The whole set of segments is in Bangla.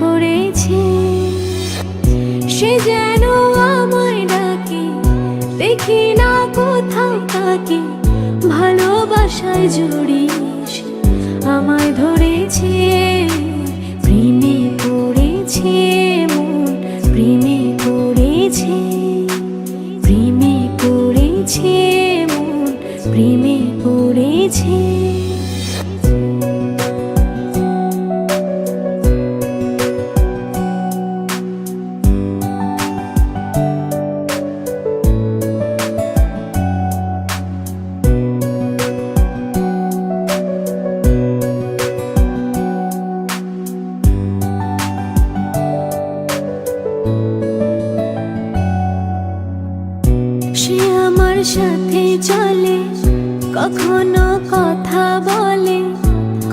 করেছে। সে যেন আমায় ডাকে, দেখি না কোথাও তাকে, ভালোবাসায় জড়িয়ে আমায় ধরেছে। প্রেমে পড়েছে মন, প্রেমে পড়েছে, প্রেমে পড়েছে মন, প্রেমে পড়েছে। সে আমার সাথে চলে, কখনো কথা বলে,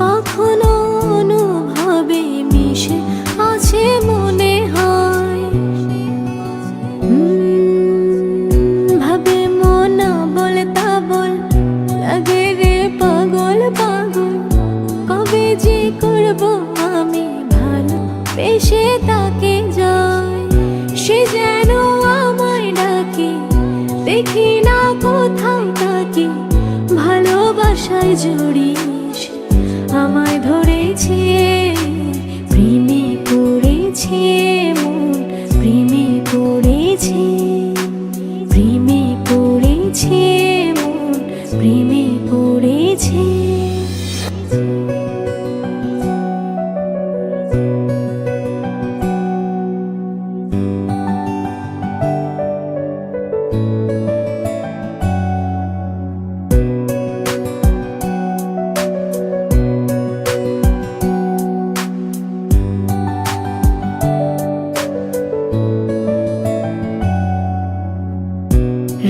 কখনো অনুভবে মিশে আছে মনে হয়। ভাবে মন বল তা বল, লাগে রে পাগল পাগল। কবে যে করবো আমি ভালো বেশে তাকে যায়। সে যেন আমায় ডাকে, দেখি না কোথাও তাকে, ভালোবাসায় জড়িয়ে আমায় ধরেছে। প্রেমে পড়েছে মন, প্রেমে পড়েছে, প্রেমে পড়েছে মন, প্রেমে পড়েছে।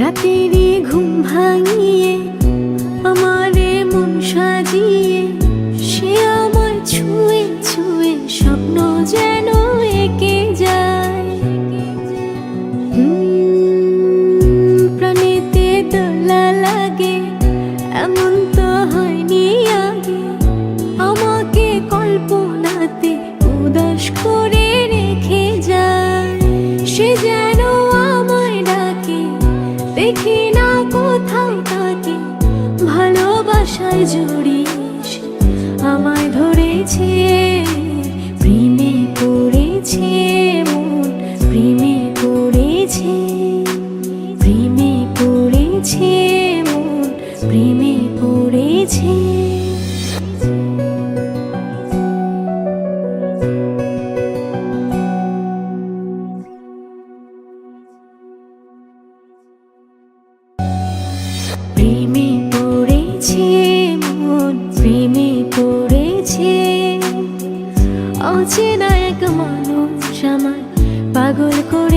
রাতেরই ঘুম ভাঙিয়ে আমারে মন সাজিয়ে, সে আমার ছুঁয়ে ছুঁয়ে স্বপ্ন যেন এঁকে যায়। প্রাণেতে দোলা লাগে, এমন তো হয়নি আগে। আমাকে কল্পনাতে উদাস করে রেখে যায়। সে যেন আমায় ডাকে, দেখি না কোথাও তাকে, ভালোবাসায় জড়িয়ে আমায় ধরেছে। প্রেমে পড়েছে মন, প্রেমে পড়েছে, প্রেমে পড়েছে মন, প্রেমে পড়েছে। প্রেমে পড়েছে মন, প্রেমে পড়েছে। অচেনা এক মানুষ আমায় পাগল করে।